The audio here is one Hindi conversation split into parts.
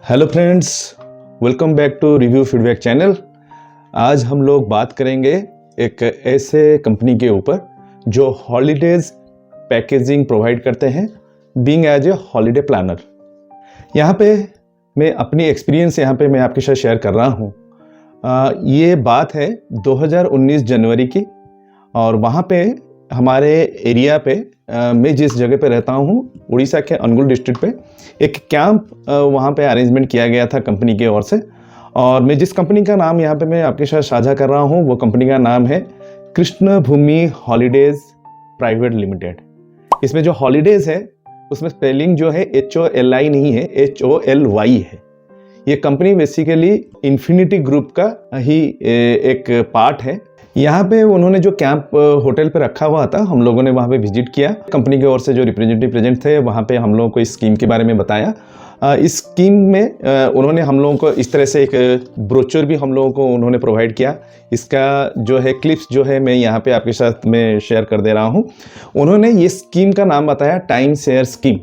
Hello friends, welcome back to review feedback channel. आज हम लोग बात करेंगे एक ऐसे कंपनी के ऊपर जो हॉलीडेज पैकेजिंग प्रोवाइड करते हैं, being as a holiday planner. यहाँ पे मैं अपनी एक्सपीरियंस यहाँ पे मैं आपके साथ शेयर कर रहा हूँ। ये बात है 2019 जनवरी की, और वहाँ पे हमारे एरिया पे मैं जिस जगह पे रहता हूँ, उड़ीसा के अनुगुल डिस्ट्रिक्ट पे एक कैंप वहाँ पे अरेंजमेंट किया गया था कंपनी की ओर से। और मैं जिस कंपनी का नाम यहाँ पे मैं आपके साथ साझा कर रहा हूँ, वो कंपनी का नाम है कृष्ण भूमि हॉलीडेज प्राइवेट लिमिटेड। इसमें जो हॉलीडेज है उसमें स्पेलिंग जो है HOLI नहीं है, HOLY है। ये कंपनी बेसिकली इन्फिनिटी ग्रुप का ही एक पार्ट है। यहाँ पे उन्होंने जो कैंप होटल पे रखा हुआ था, हम लोगों ने वहाँ पे विजिट किया। कंपनी की ओर से जो रिप्रेजेंटेटिव प्रेजेंट थे, वहाँ पे हम लोगों को इस स्कीम के बारे में बताया। इस स्कीम में उन्होंने हम लोगों को इस तरह से एक ब्रोचर भी हम लोगों को उन्होंने प्रोवाइड किया। इसका जो है क्लिप्स जो है मैं यहाँ पे आपके साथ में शेयर कर दे रहा हूँ। उन्होंने ये स्कीम का नाम बताया टाइम शेयर स्कीम,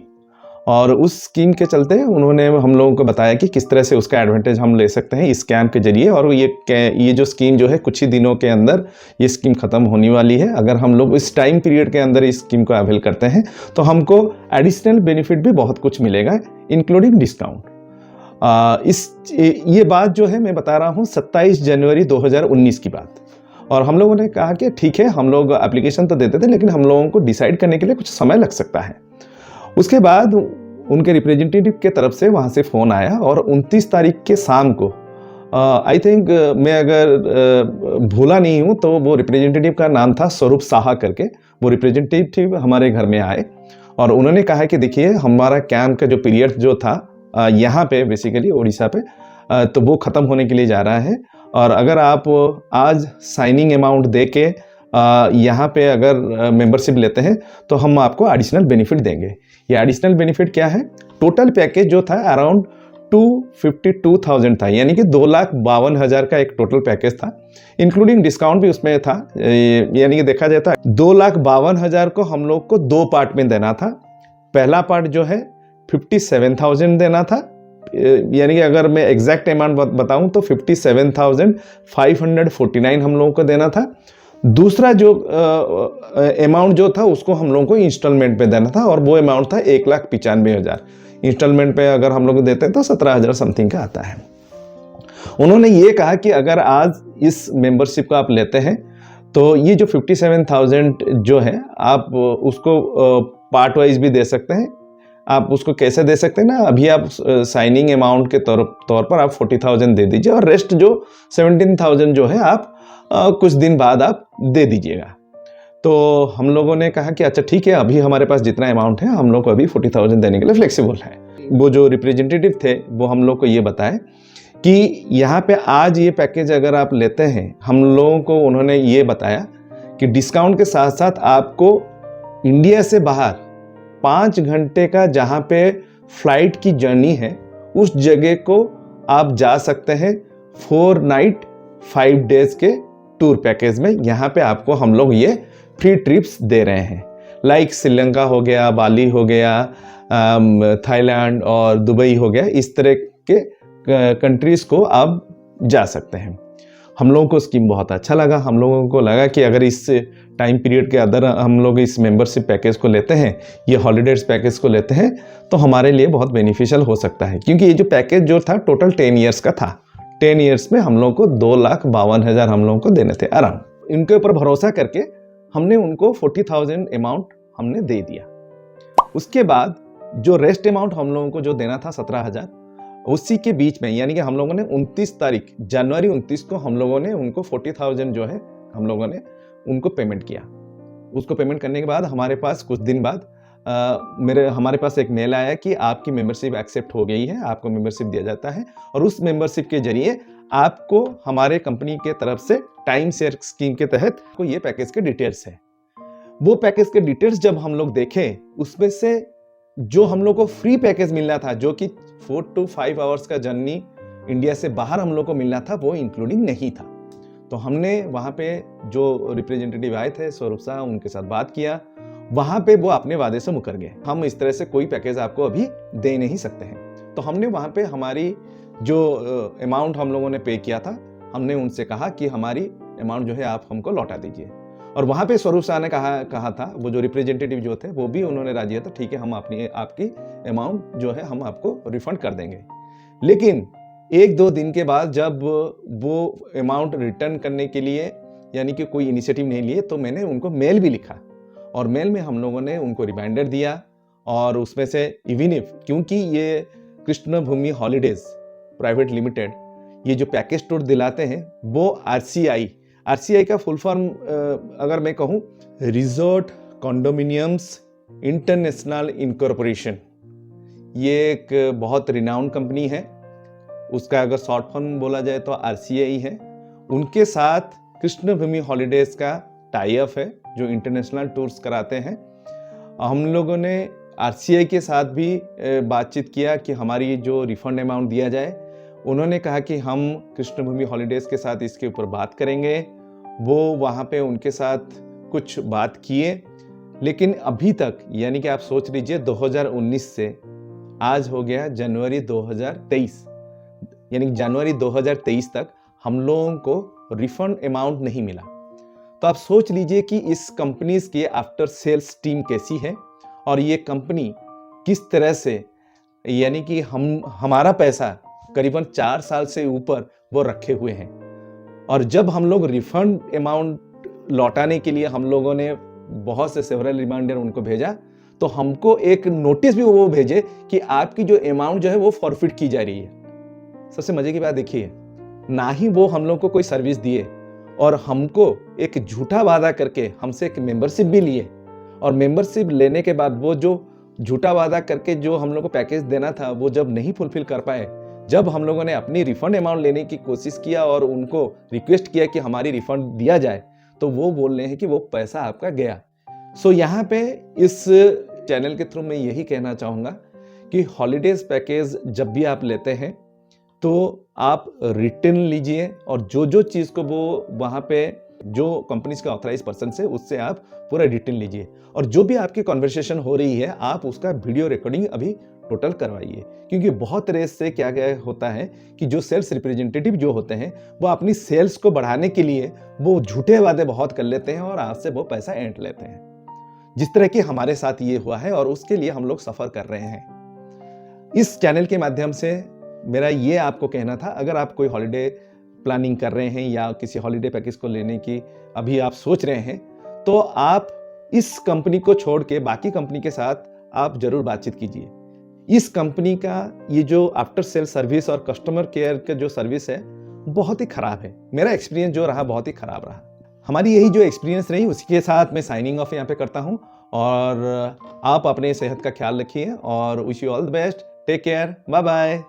और उस स्कीम के चलते उन्होंने हम लोगों को बताया कि किस तरह से उसका एडवांटेज हम ले सकते हैं इस कैंप के जरिए। और ये जो स्कीम जो है कुछ ही दिनों के अंदर ये स्कीम ख़त्म होने वाली है। अगर हम लोग इस टाइम पीरियड के अंदर इस स्कीम को अवेल करते हैं तो हमको एडिशनल बेनिफिट भी बहुत कुछ मिलेगा, इंक्लूडिंग डिस्काउंट। ये बात जो है मैं बता रहा हूँ 27 जनवरी 2019 की बात। और हम लोगों ने कहा कि ठीक है, हम लोग एप्लीकेशन तो देते थे, लेकिन हम लोगों को डिसाइड करने के लिए कुछ समय लग सकता है। उसके बाद उनके रिप्रेजेंटेटिव के तरफ से वहाँ से फ़ोन आया, और 29 तारीख के शाम को आई थिंक मैं अगर भूला नहीं हूँ तो वो रिप्रेजेंटेटिव का नाम था स्वरूप साहा करके। वो रिप्रेजेंटेटिव हमारे घर में आए और उन्होंने कहा कि देखिए, हमारा कैंप का जो पीरियड जो था यहाँ पे बेसिकली उड़ीसा पे, तो वो ख़त्म होने के लिए जा रहा है। और अगर आप आज साइनिंग अमाउंट दे के यहाँ पे अगर मेंबरशिप लेते हैं तो हम आपको एडिशनल बेनिफिट देंगे। ये एडिशनल बेनिफिट क्या है? टोटल पैकेज जो था अराउंड 252,000 था, यानी कि 2,52,000 का एक टोटल पैकेज था, इंक्लूडिंग डिस्काउंट भी उसमें था। यानी कि देखा जाता है 2,52,000 को हम लोग को दो पार्ट में देना था। पहला पार्ट जो है 57,000 देना था, यानी कि अगर मैं एग्जैक्ट अमाउंट बताऊं तो 57,549 हम लोगों को देना था। दूसरा जो अमाउंट जो था उसको हम लोगों को इंस्टॉलमेंट पे देना था, और वो अमाउंट था 1,95,000। इंस्टॉलमेंट पे अगर हम लोग देते हैं तो 17,000 समथिंग का आता है। उन्होंने ये कहा कि अगर आज इस मेंबरशिप को आप लेते हैं तो ये जो 57,000 जो है आप उसको पार्ट वाइज भी दे सकते हैं। आप उसको कैसे दे सकते हैं ना, अभी आप साइनिंग अमाउंट के तौर पर आप 40,000 दे दीजिए, और रेस्ट जो 17,000 जो है आप कुछ दिन बाद आप दे दीजिएगा। तो हम लोगों ने कहा कि अच्छा ठीक है, अभी हमारे पास जितना अमाउंट है हम लोग को अभी 40,000 देने के लिए फ्लेक्सिबल है। वो जो रिप्रेजेंटेटिव थे वो हम लोग को ये बताए कि यहाँ पे आज ये पैकेज अगर आप लेते हैं, हम लोगों को उन्होंने ये बताया कि डिस्काउंट के साथ साथ आपको इंडिया से बाहर 5 घंटे का जहाँ पे फ्लाइट की जर्नी है, उस जगह को आप जा सकते हैं 4 नाइट 5 डेज के टूर पैकेज में। यहाँ पे आपको हम लोग ये फ्री ट्रिप्स दे रहे हैं, लाइक श्रीलंका हो गया, बाली हो गया, थाईलैंड और दुबई हो गया। इस तरह के कंट्रीज को आप जा सकते हैं। हम लोगों को स्कीम बहुत अच्छा लगा। हम लोगों को लगा कि अगर इस टाइम पीरियड के अंदर हम लोग इस मेंबरशिप पैकेज को लेते हैं, ये हॉलीडेज पैकेज को लेते हैं, तो हमारे लिए बहुत बेनिफिशियल हो सकता है। क्योंकि ये जो पैकेज जो था टोटल 10 ईयर्स का था। 10 ईयर्स में हम लोग को 2,52,000 हम लोगों को देने थे आराम। इनके ऊपर भरोसा करके हमने उनको 40,000 अमाउंट हमने दे दिया। उसके बाद जो रेस्ट अमाउंट हम लोगों को जो देना था 17,000, उसी के बीच में, यानी कि हम लोगों ने 29 तारीख जनवरी 29 को हम लोगों ने उनको 40,000 जो है हम लोगों ने उनको पेमेंट किया। उसको पेमेंट करने के बाद हमारे पास कुछ दिन बाद हमारे पास एक मेल आया कि आपकी मेंबरशिप एक्सेप्ट हो गई है, आपको मेंबरशिप दिया जाता है, और उस मेंबरशिप के जरिए आपको हमारे कंपनी के तरफ से टाइम शेयर स्कीम के तहत को ये पैकेज के डिटेल्स है। वो पैकेज के डिटेल्स जब हम लोग देखें, उसमें से जो हम लोग को फ्री पैकेज मिलना था, जो कि 4 to 5 आवर्स का जर्नी इंडिया से बाहर हम लोग को मिलना था, वो इंक्लूडिंग नहीं था। तो हमने वहाँ पे जो रिप्रेजेंटेटिव आए थे स्वरूप साहब, उनके साथ बात किया। वहाँ पे वो अपने वादे से मुकर गए। हम इस तरह से कोई पैकेज आपको अभी दे नहीं सकते हैं। तो हमने वहाँ पे हमारी जो अमाउंट हम लोगों ने पे किया था, हमने उनसे कहा कि हमारी अमाउंट जो है आप हमको लौटा दीजिए। और वहाँ पे स्वरूप शाह ने कहा था, वो जो रिप्रेजेंटेटिव जो थे वो भी उन्होंने राजी था, ठीक है हम आपकी अमाउंट जो है हम आपको रिफंड कर देंगे। लेकिन 1-2 दिन के बाद जब वो अमाउंट रिटर्न करने के लिए यानी कि कोई इनिशिएटिव नहीं लिए, तो मैंने उनको मेल भी लिखा और मेल में हम लोगों ने उनको रिमाइंडर दिया। और उसमें से इवन इफ, क्योंकि ये कृष्ण भूमि हॉलीडेज प्राइवेट लिमिटेड ये जो पैकेज टूर दिलाते हैं वो आरसीआई का फुल फॉर्म अगर मैं कहूँ, रिजॉर्ट कॉन्डोमिनियम्स इंटरनेशनल इनकॉर्पोरेशन, ये एक बहुत रिनाउंड कंपनी है। उसका अगर शॉर्ट फॉर्म बोला जाए तो आरसीआई है। उनके साथ कृष्ण भूमि हॉलीडेज का टाई अप है जो इंटरनेशनल टूर्स कराते हैं। हम लोगों ने आरसीआई के साथ भी बातचीत किया कि हमारी जो रिफंड अमाउंट दिया जाए। उन्होंने कहा कि हम कृष्ण भूमि हॉलीडेज के साथ इसके ऊपर बात करेंगे। वो वहाँ पे उनके साथ कुछ बात किए, लेकिन अभी तक यानी कि आप सोच लीजिए 2019 से आज हो गया जनवरी 2023, यानी जनवरी 2023 तक हम लोगों को रिफंड अमाउंट नहीं मिला। तो आप सोच लीजिए कि इस कंपनीज की आफ्टर सेल्स टीम कैसी है और ये कंपनी किस तरह से, यानी कि हमारा पैसा करीबन 4 साल से ऊपर वो रखे हुए हैं। और जब हम लोग रिफंड अमाउंट लौटाने के लिए हम लोगों ने बहुत से सेवरल रिमाइंडर उनको भेजा, तो हमको एक नोटिस भी वो भेजे कि आपकी जो अमाउंट जो है वो फॉरफिट की जा रही है। सबसे मजे की बात देखिए, ना ही वो हम लोग को कोई सर्विस दिए और हमको एक झूठा वादा करके हमसे एक मेंबरशिप भी लिए, और मेंबरशिप लेने के बाद वो जो झूठा वादा करके जो हम लोग को पैकेज देना था वो जब नहीं फुलफिल कर पाए, जब हम लोगों ने अपनी रिफंड अमाउंट लेने की कोशिश किया और उनको रिक्वेस्ट किया कि हमारी रिफंड दिया जाए, तो वो बोल रहे हैं कि वो पैसा आपका गया। सो यहाँ पे इस चैनल के थ्रू मैं यही कहना चाहूँगा कि हॉलीडेज पैकेज जब भी आप लेते हैं तो आप रिटर्न लीजिए, और जो जो चीज़ को वो वहाँ पे जो कंपनीज के ऑथराइज पर्सन से उससे आप पूरा रिटर्न लीजिए, और जो भी आपकी कन्वर्सेशन हो रही है आप उसका वीडियो रिकॉर्डिंग अभी टोटल करवाइए। क्योंकि बहुत रेस से क्या क्या होता है कि जो सेल्स रिप्रेजेंटेटिव जो होते हैं वो अपनी सेल्स को बढ़ाने के लिए वो झूठे वादे बहुत कर लेते हैं और आज से वो पैसा ऐंठ लेते हैं, जिस तरह की हमारे साथ ये हुआ है और उसके लिए हम लोग सफ़र कर रहे हैं। इस चैनल के माध्यम से मेरा ये आपको कहना था, अगर आप कोई हॉलीडे प्लानिंग कर रहे हैं या किसी हॉलीडे पैकेज को लेने की अभी आप सोच रहे हैं, तो आप इस कंपनी को छोड़ के बाकी कंपनी के साथ आप जरूर बातचीत कीजिए। इस कंपनी का ये जो आफ्टर सेल सर्विस और कस्टमर केयर का जो सर्विस है बहुत ही खराब है। मेरा एक्सपीरियंस जो रहा बहुत ही खराब रहा। हमारी यही जो एक्सपीरियंस रही उसके साथ मैं साइनिंग ऑफ यहाँ पे करता हूँ, और आप अपने सेहत का ख्याल रखिए और wish you all the best. Take care, bye bye.